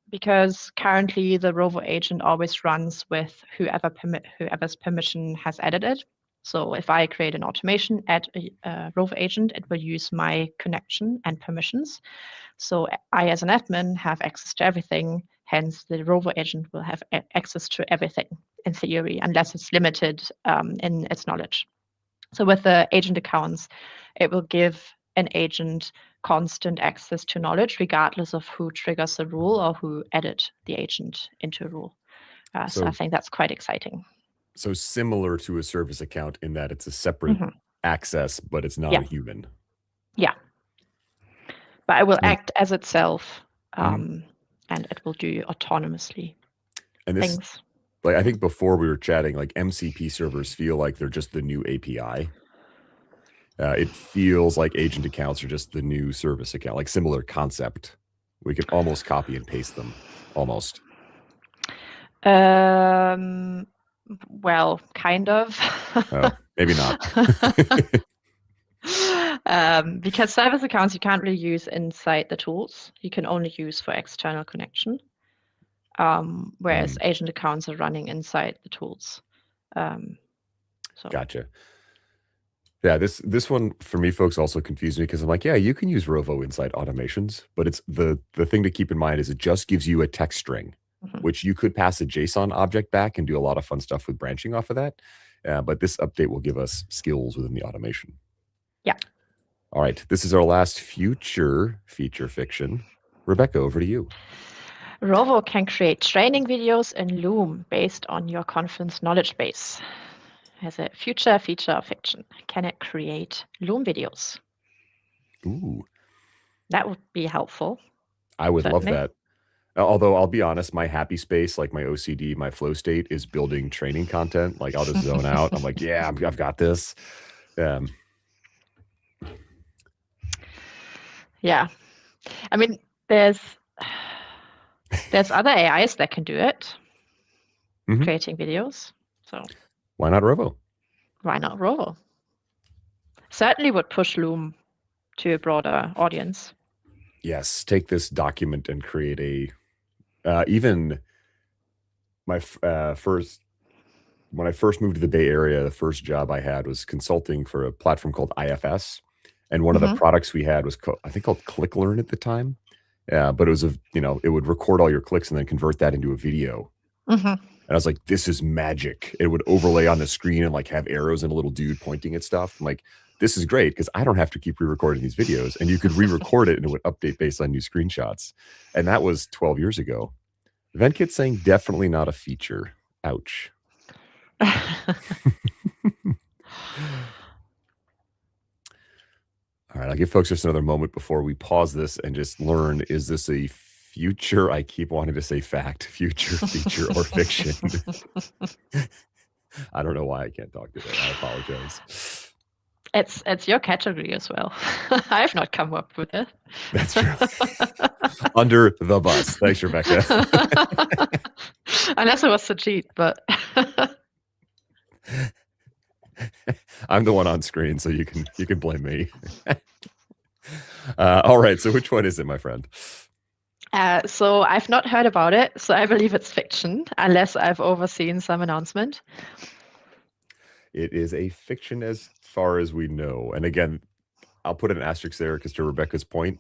Because currently the Rovo agent always runs with whoever's permission has added it. So if I create an automation, add a Rovo agent, it will use my connection and permissions. So I, as an admin, have access to everything. Hence, the Rovo agent will have access to everything in theory, unless it's limited in its knowledge. So with the agent accounts, it will give an agent constant access to knowledge, regardless of who triggers the rule or who added the agent into a rule. So I think that's quite exciting. So similar to a service account in that it's a separate access, but it's not a human. Yeah. But it will act as itself, and it will do autonomously things. Like I think before we were chatting, like MCP servers feel like they're just the new API. It feels like agent accounts are just the new service account, like similar concept. We could almost copy and paste them, almost. Well, kind of. Oh, maybe not. Because service accounts you can't really use inside the tools. You can only use for external connection. Whereas agent accounts are running inside the tools. Gotcha. Yeah, this one for me, folks, also confused me because I'm like, yeah, you can use Rovo inside automations, but it's the thing to keep in mind is it just gives you a text string, which you could pass a JSON object back and do a lot of fun stuff with branching off of that. But this update will give us skills within the automation. Yeah. All right, this is our last future feature fiction. Rebecca, over to you. Rovo can create training videos in Loom based on your conference knowledge base. As a future feature of fiction, can it create Loom videos? Ooh. That would be helpful. I would love that. Although I'll be honest, my happy space, like my OCD, my flow state is building training content. Like I'll just zone out. I'm like, yeah, I've got this. Yeah. I mean, there's other AIs that can do it, creating videos. So why not Rovo? Why not Rovo? Certainly would push Loom to a broader audience. Yes, take this document and create a even my when I first moved to the Bay Area, the first job I had was consulting for a platform called IFS. And one of the products we had was I think called ClickLearn at the time. But it was it would record all your clicks and then convert that into a video. And I was like, this is magic. It would overlay on the screen and like have arrows and a little dude pointing at stuff. I'm like, this is great because I don't have to keep re-recording these videos. And you could re-record it and it would update based on new screenshots. And that was 12 years ago. VentKit's saying definitely not a feature. Ouch. All right, I'll give folks just another moment before we pause this and just learn, is this a future? I keep wanting to say fact, future, feature, or fiction. I don't know why I can't talk today. I apologize. It's your category as well. I have not come up with it. That's true. Under the bus. Thanks, Rebecca. Unless it was to cheat, but I'm the one on screen, so you can blame me. All right, so which one is it, my friend? So I've not heard about it, so I believe it's fiction, unless I've overseen some announcement. It is a fiction as far as we know. And again, I'll put an asterisk there because to Rebecca's point,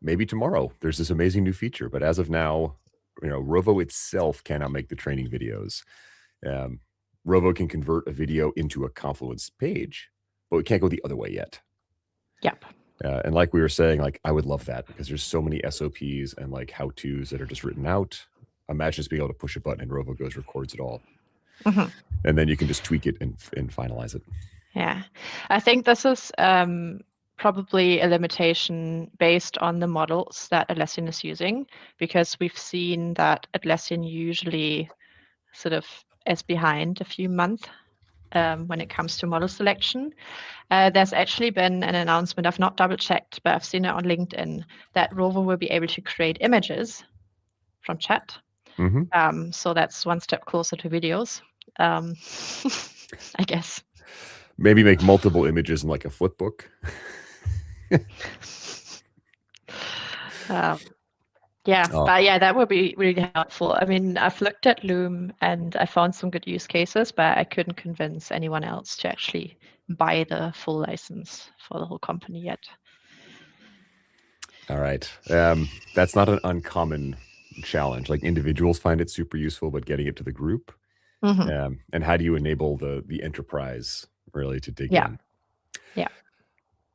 maybe tomorrow there's this amazing new feature. But as of now, Rovo itself cannot make the training videos. Um, Rovo can convert a video into a Confluence page, but we can't go the other way yet. Yep. And like we were saying, like I would love that because there's so many SOPs and like how-tos that are just written out. Imagine just being able to push a button and Rovo goes records it all. Mm-hmm. And then you can just tweak it and finalize it. Yeah, I think this is probably a limitation based on the models that Atlassian is using, because we've seen that Atlassian usually sort of is behind a few months when it comes to model selection. There's actually been an announcement, I've not double checked, but I've seen it on LinkedIn, that Rovo will be able to create images from chat. Mm-hmm. So that's one step closer to videos, I guess. Maybe make multiple images in like a flip book. Yeah, but yeah, that would be really helpful. I mean, I've looked at Loom and I found some good use cases, but I couldn't convince anyone else to actually buy the full license for the whole company yet. All right. That's not an uncommon challenge. Like individuals find it super useful, but getting it to the group. Mm-hmm. And how do you enable the enterprise really to dig Yeah. in? Yeah.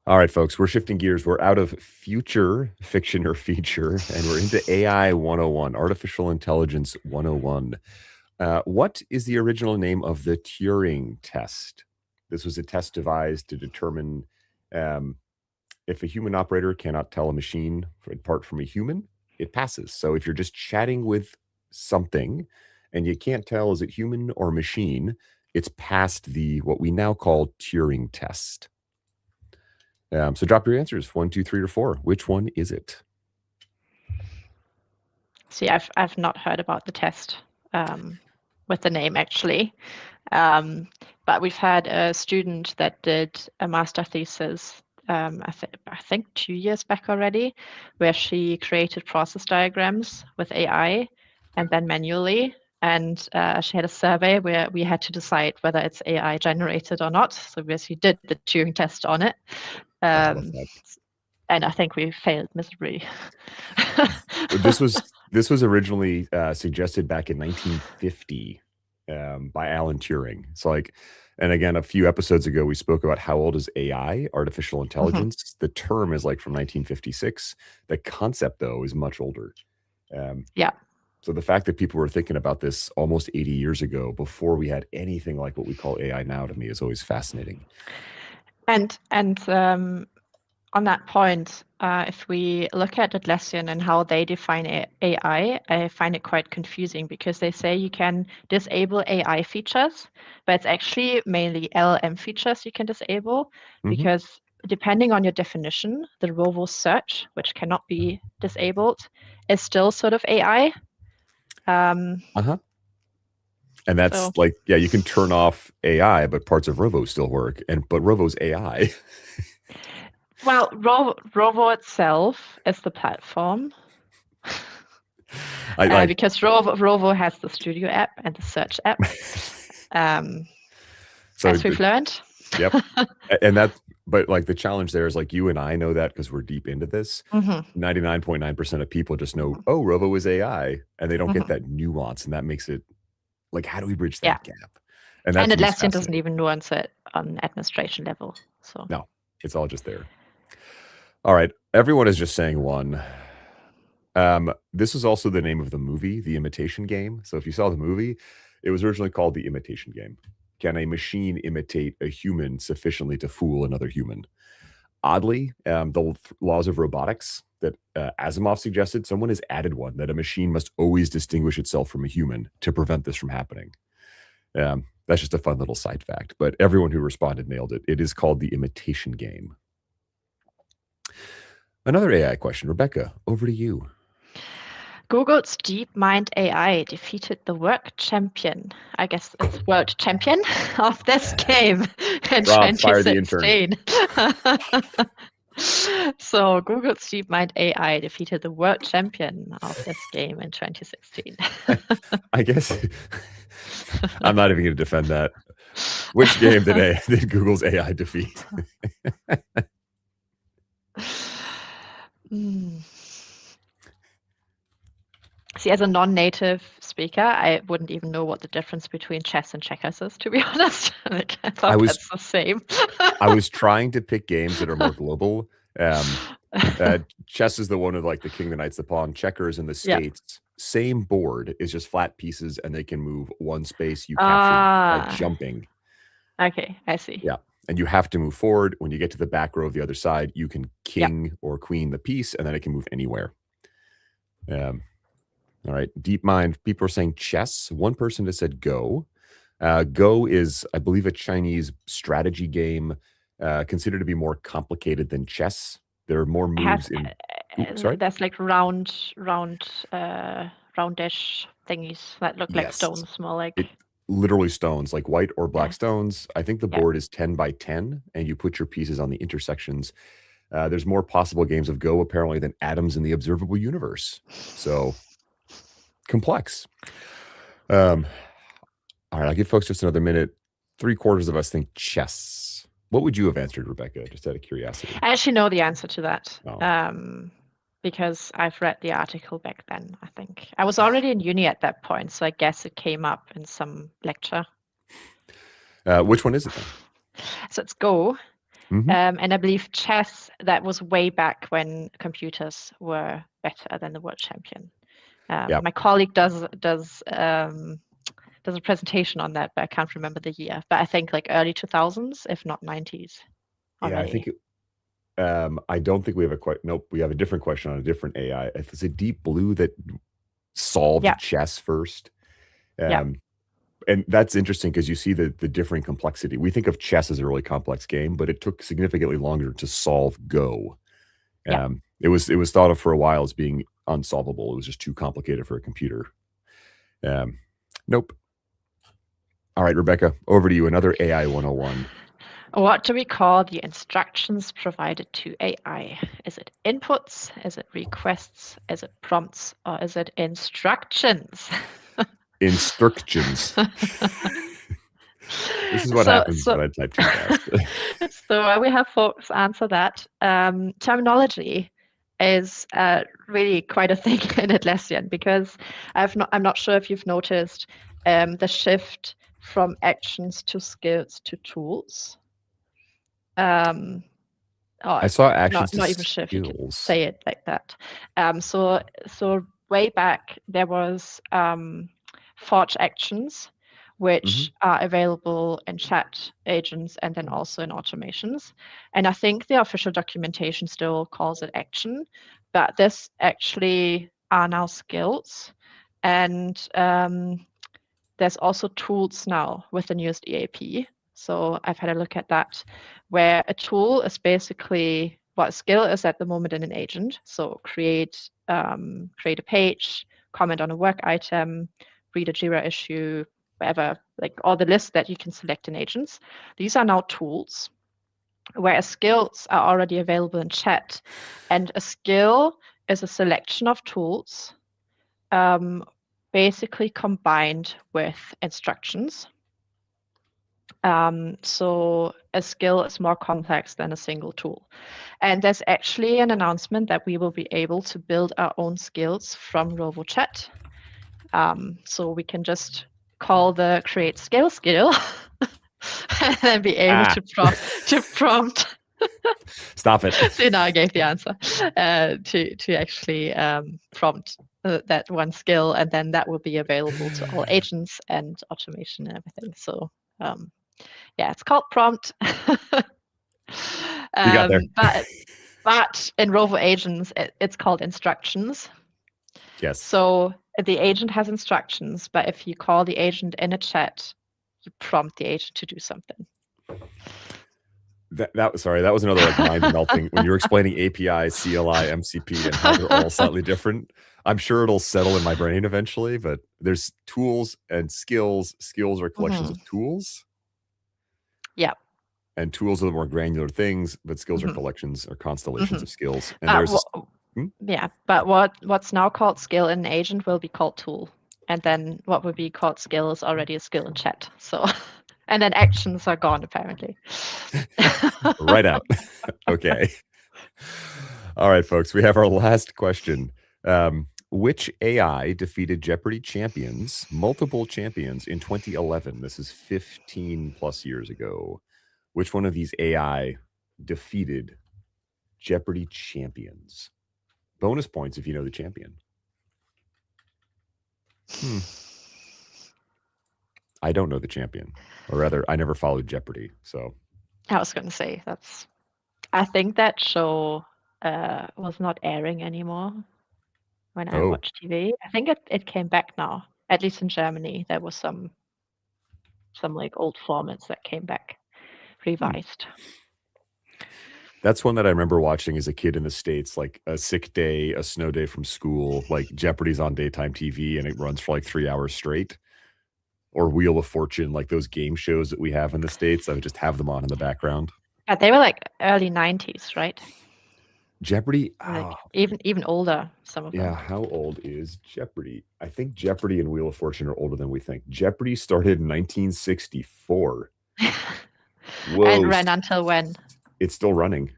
All right, folks, we're shifting gears. We're out of future fiction or feature, and we're into AI 101, artificial intelligence 101. What is the original name of the Turing test? This was a test devised to determine if a human operator cannot tell a machine apart from a human, it passes. So if you're just chatting with something and you can't tell is it human or machine, it's past the what we now call Turing test. So drop your answers, 1, 2, 3, or 4. Which one is it? See, I've not heard about the test with the name actually, but we've had a student that did a master thesis. I think 2 years back already, where she created process diagrams with AI and then manually. And she had a survey where we had to decide whether it's AI generated or not. So we basically did the Turing test on it. And I think we failed miserably. This was originally suggested back in 1950 by Alan Turing. So like, and again, a few episodes ago, we spoke about how old is AI, artificial intelligence. Mm-hmm. The term is like from 1956. The concept, though, is much older. Yeah. So the fact that people were thinking about this almost 80 years ago, before we had anything like what we call AI now, to me is always fascinating. And on that point, if we look at Atlassian and how they define AI, I find it quite confusing because they say you can disable AI features, but it's actually mainly LLM features you can disable. Mm-hmm. Because depending on your definition, the Rovo search, which cannot be disabled, is still sort of AI. And that's like, yeah, you can turn off AI, but parts of Rovo still work. But Rovo's AI. Well, Rovo itself is the platform. Because Rovo has the Studio app and the Search app. So as we've learned. Yep. And but like the challenge there is like you and I know that because we're deep into this. 99.9% of people just know, oh, Rovo is AI, and they don't get that nuance, and that makes it like, how do we bridge that gap? And Atlassian doesn't even nuance it on administration level. So no, it's all just there. All right, everyone is just saying 1. This is also the name of the movie, The Imitation Game. So if you saw the movie, it was originally called The Imitation Game. Can a machine imitate a human sufficiently to fool another human? Oddly, the laws of robotics that Asimov suggested, someone has added one that a machine must always distinguish itself from a human to prevent this from happening. That's just a fun little side fact, but everyone who responded nailed it. It is called The Imitation Game. Another AI question. Rebecca, over to you. Google's DeepMind AI defeated the world champion. I guess it's world champion of this game in Rob, fire the intern. 2016. So Google's DeepMind AI defeated the world champion of this game in 2016. I guess I'm not even going to defend that. Which game did Google's AI defeat? See, as a non-native speaker, I wouldn't even know what the difference between chess and checkers is, to be honest. Like, I thought that's the same. I was trying to pick games that are more global. Chess is the one of like the king, the knights, the pawn. Checkers in the States, same board, is just flat pieces, and they can move one space. You capture by jumping. Okay, I see. Yeah, and you have to move forward. When you get to the back row of the other side, you can king or queen the piece, and then it can move anywhere. All right, DeepMind. People are saying chess. One person has said Go. Go is, I believe, a Chinese strategy game considered to be more complicated than chess. There are more moves in. Sorry, that's like roundish thingies that look like stones, more like literally stones, like white or black stones. I think the board is 10 by 10, and you put your pieces on the intersections. There's more possible games of Go apparently than atoms in the observable universe. So complex. All right, I'll give folks just another minute. 3/4 of us think chess. What would you have answered, Rebecca, just out of curiosity? I actually know the answer to that because I've read the article back then, I think. I was already in uni at that point, so I guess it came up in some lecture. Which one is it then? So it's Go. And I believe chess, that was way back when computers were better than the world champion. My colleague does a presentation on that, but I can't remember the year. But I think like early 2000s, if not 90s. Yeah, I think. I don't think we have nope. We have a different question on a different AI. It's a Deep Blue that solved chess first. And that's interesting because you see the differing complexity. We think of chess as a really complex game, but it took significantly longer to solve Go. It was thought of for a while as being unsolvable. It was just too complicated for a computer. Nope. All right, Rebecca, over to you. Another AI 101. What do we call the instructions provided to AI? Is it inputs? Is it requests? Is it prompts? Or is it instructions? Instructions. This is what happens when I type too fast. So we have folks answer that. Terminology is really quite a thing in Atlassian because I'm not sure if you've noticed the shift from actions to skills to tools. I saw actions not even sure if you could say it like that. So way back there was Forge actions, which are available in chat agents and then also in automations. And I think the official documentation still calls it action, but this actually are now skills. And there's also tools now with the newest EAP. So I've had a look at that, where a tool is basically what a skill is at the moment in an agent. So create a page, comment on a work item, read a Jira issue, whatever, like all the lists that you can select in agents. These are now tools, whereas skills are already available in chat. And a skill is a selection of tools basically combined with instructions. So a skill is more complex than a single tool. And there's actually an announcement that we will be able to build our own skills from Rovo chat. So we can just call the create skill and then be able to prompt. Stop it. So now I gave the answer to actually prompt that one skill, and then that will be available to all agents and automation and everything. So yeah, it's called prompt. You got there. But in Rovo agents, it's called instructions. Yes. So the agent has instructions, but if you call the agent in a chat, you prompt the agent to do something. Sorry, that was another like mind melting when you're explaining API, CLI, MCP, and how they're all slightly different. I'm sure it'll settle in my brain eventually, but there's tools and skills. Skills are collections of tools, Yeah. and tools are the more granular things, but skills are Mhm. collections or constellations of skills. And But there's yeah, but what's now called skill in agent will be called tool, and then what would be called skill is already a skill in chat. So, and then actions are gone apparently. right out. Okay. All right, folks, we have our last question. Which AI defeated Jeopardy champions, multiple champions, in 2011? This is 15 plus years ago. Which one of these AI defeated Jeopardy champions? Bonus points if you know the champion. I don't know the champion, or rather, I never followed Jeopardy. So I was going to say I think that show was not airing anymore when I watched TV. I think it came back now. At least in Germany, there was some like old formats that came back revised. That's one that I remember watching as a kid in the States, like a sick day, a snow day from school, like Jeopardy's on daytime TV and it runs for like 3 hours straight. Or Wheel of Fortune, like those game shows that we have in the States. I would just have them on in the background. They were like early 90s, right? Jeopardy? Like even older, some of them. Yeah, how old is Jeopardy? I think Jeopardy and Wheel of Fortune are older than we think. Jeopardy started in 1964. Whoa. And ran until when? It's still running.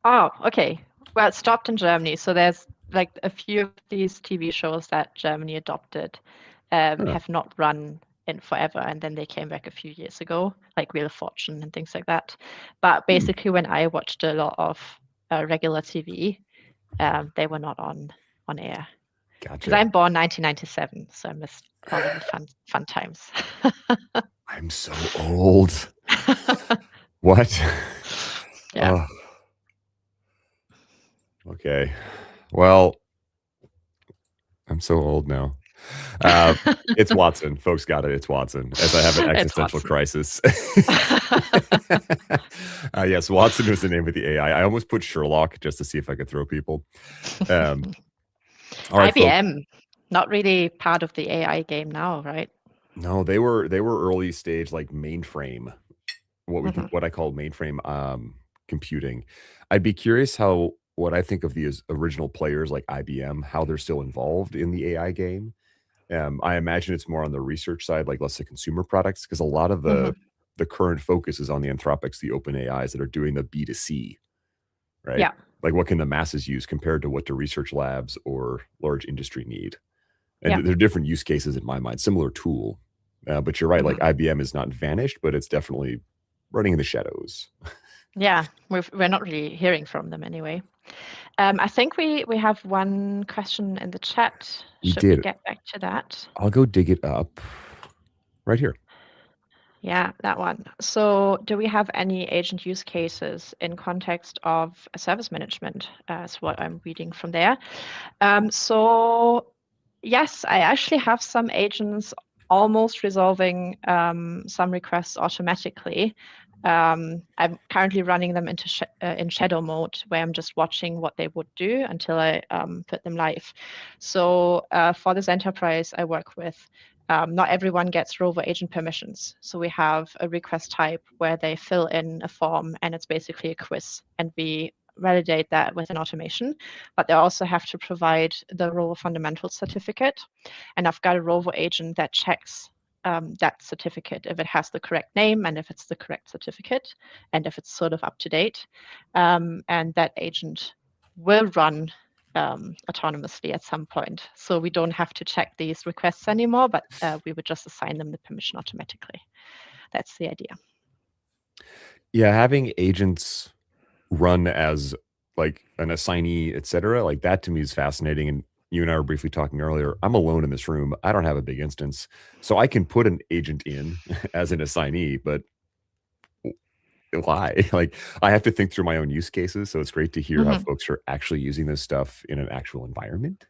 Oh, okay. Well, it stopped in Germany. So there's like a few of these TV shows that Germany adopted have not run in forever. And then they came back a few years ago, like Wheel of Fortune and things like that. But basically, when I watched a lot of regular TV, they were not on air. Gotcha. Because I'm born 1997, so I missed all of the fun times. I'm so old. What? Yeah. Okay. Well, I'm so old now. It's Watson. Folks got it. It's Watson. As I have an existential crisis. Yes, Watson was the name of the AI. I almost put Sherlock just to see if I could throw people. All right, IBM, not really part of the AI game now, right? No, they were early stage, like mainframe. What I call mainframe computing. I'd be curious what I think of the original players like IBM, how they're still involved in the AI game. I imagine it's more on the research side, like less the consumer products, because a lot of the current focus is on the Anthropics, the open AIs that are doing the B2C, right? Yeah. Like what can the masses use compared to what do research labs or large industry need? And there are different use cases in my mind, similar tool. But you're right, like IBM is not vanished, but it's definitely running in the shadows. Yeah, we're not really hearing from them anyway. I think we have one question in the chat. Should we get back to that? I'll go dig it up right here. Yeah, that one. So do we have any agent use cases in context of service management? Is what I'm reading from there. So yes, I actually have some agents almost resolving some requests automatically. I'm currently running them in shadow mode, where I'm just watching what they would do until I put them live. So for this enterprise I work with, not everyone gets Rovo agent permissions. So we have a request type where they fill in a form, and it's basically a quiz, and we validate that with an automation. But they also have to provide the Rovo fundamentals certificate. And I've got a Rovo agent that checks that certificate, if it has the correct name and if it's the correct certificate and if it's sort of up to date. And that agent will run autonomously at some point. So we don't have to check these requests anymore, but we would just assign them the permission automatically. That's the idea. Yeah, having agents run as like an assignee, etc., like that to me is fascinating. And you and I were briefly talking earlier. I'm alone in this room. I don't have a big instance, so I can put an agent in as an assignee, but why? Like I have to think through my own use cases. So it's great to hear how folks are actually using this stuff in an actual environment.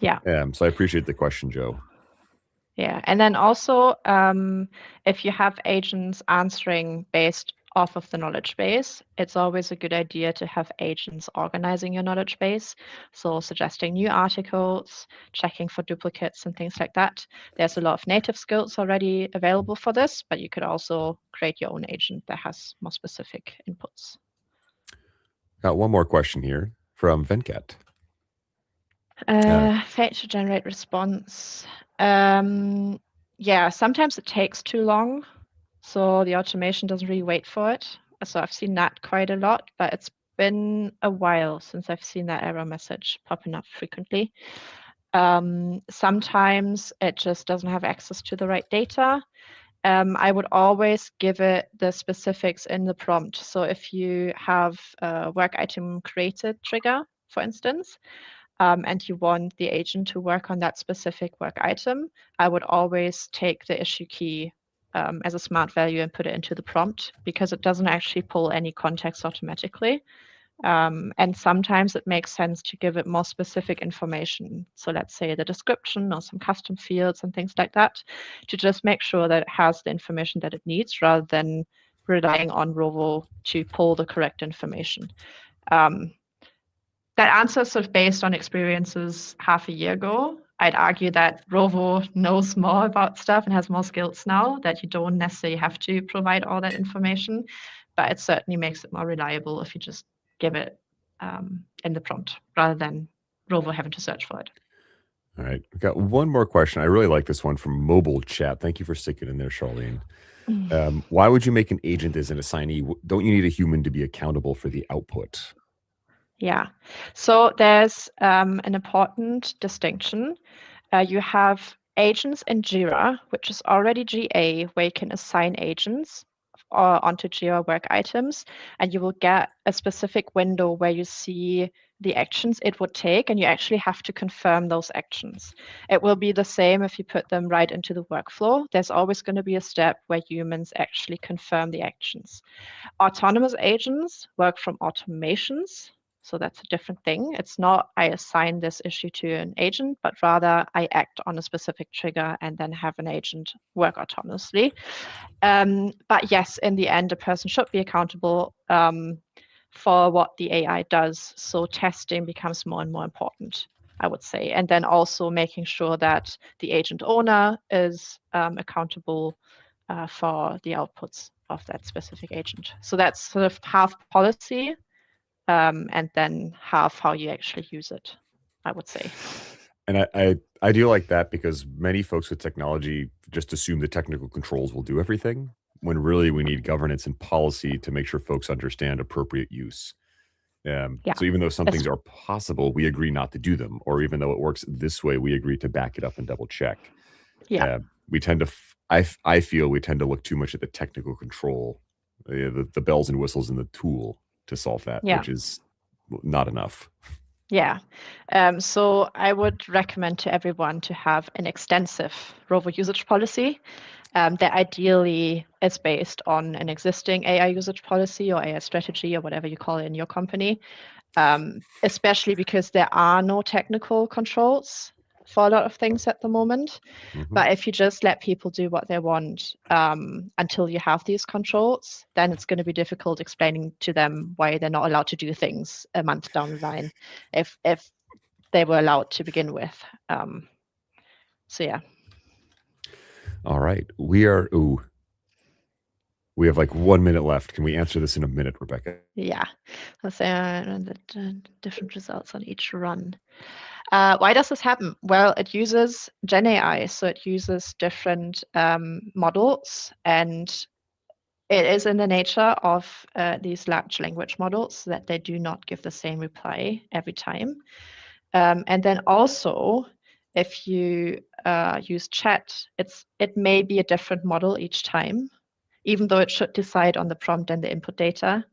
Yeah. So I appreciate the question, Joe. Yeah, and then also if you have agents answering based off of the knowledge base, it's always a good idea to have agents organizing your knowledge base. So suggesting new articles, checking for duplicates and things like that. There's a lot of native skills already available for this, but you could also create your own agent that has more specific inputs. Got one more question here from Venkat. Fate to generate response. Yeah, sometimes it takes too long, so the automation doesn't really wait for it. So I've seen that quite a lot, but it's been a while since I've seen that error message popping up frequently. Sometimes it just doesn't have access to the right data. I would always give it the specifics in the prompt. So if you have a work item created trigger, for instance, and you want the agent to work on that specific work item, I would always take the issue key as a smart value and put it into the prompt, because it doesn't actually pull any context automatically. And sometimes it makes sense to give it more specific information. So let's say the description or some custom fields and things like that, to just make sure that it has the information that it needs rather than relying on Rovo to pull the correct information. That answer is sort of based on experiences half a year ago. I'd argue that Rovo knows more about stuff and has more skills now, that you don't necessarily have to provide all that information, but it certainly makes it more reliable if you just give it in the prompt rather than Rovo having to search for it. All right. We've got one more question. I really like this one from mobile chat. Thank you for sticking in there, Charlene. Why would you make an agent as an assignee? Don't you need a human to be accountable for the output? Yeah, so there's an important distinction. You have agents in Jira, which is already GA, where you can assign agents onto Jira work items, and you will get a specific window where you see the actions it would take, and you actually have to confirm those actions. It will be the same if you put them right into the workflow. There's always going to be a step where humans actually confirm the actions. Autonomous agents work from automations. So that's a different thing. It's not I assign this issue to an agent, but rather I act on a specific trigger and then have an agent work autonomously. But yes, in the end, a person should be accountable for what the AI does. So testing becomes more and more important, I would say. And then also making sure that the agent owner is accountable for the outputs of that specific agent. So that's sort of half policy and then half how you actually use it, I would say. And I do like that, because many folks with technology just assume the technical controls will do everything, when really we need governance and policy to make sure folks understand appropriate use. Yeah. So even though some things are possible, we agree not to do them, or even though it works this way, we agree to back it up and double check. Yeah. We tend to, I feel we tend to look too much at the technical control, the bells and whistles in the tool to solve that, which is not enough. Yeah. So I would recommend to everyone to have an extensive Rovo usage policy that ideally is based on an existing AI usage policy or AI strategy or whatever you call it in your company, especially because there are no technical controls for a lot of things at the moment. But if you just let people do what they want until you have these controls, then it's going to be difficult explaining to them why they're not allowed to do things a month down the line if they were allowed to begin with. So yeah. All right. We have like 1 minute left. Can we answer this in a minute, Rebecca? Yeah. Let's say the different results on each run. Why does this happen? Well, it uses Gen AI, so it uses different models, and it is in the nature of these large language models that they do not give the same reply every time. And then also, if you use chat, it may be a different model each time, even though it should decide on the prompt and the input data.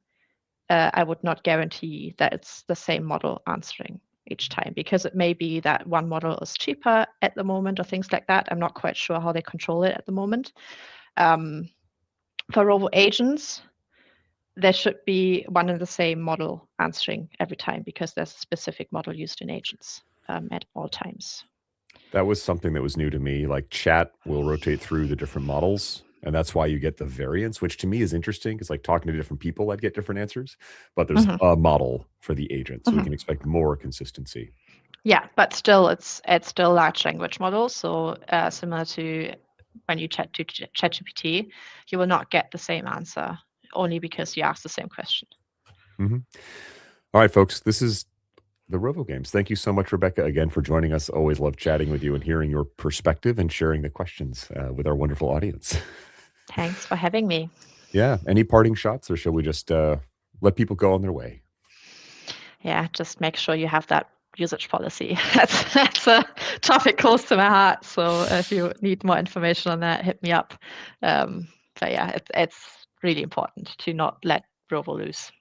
I would not guarantee that it's the same model answering each time, because it may be that one model is cheaper at the moment or things like that. I'm not quite sure how they control it at the moment. For Rovo agents, there should be one and the same model answering every time, because there's a specific model used in agents at all times. That was something that was new to me. Like chat will rotate through the different models, And that's why you get the variance, which to me is interesting because, like, talking to different people, I'd get different answers. But there's a model for the agent, so we can expect more consistency. Yeah, but still, it's still large language models. So similar to when you chat to ChatGPT, you will not get the same answer only because you ask the same question. All right, folks, this is the Rovo Games. Thank you so much, Rebecca, again for joining us. Always love chatting with you and hearing your perspective and sharing the questions with our wonderful audience. Thanks for having me. Yeah. Any parting shots, or shall we just let people go on their way? Yeah, just make sure you have that usage policy. That's a topic close to my heart. So if you need more information on that, hit me up. But yeah, it's really important to not let Rovo loose,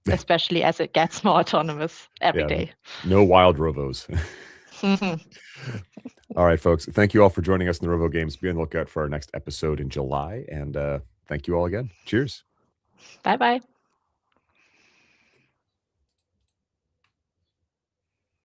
especially as it gets more autonomous every day. No wild Rovos. All right, folks. Thank you all for joining us in the Rovo Games. Be on the lookout for our next episode in July. And thank you all again. Cheers. Bye bye.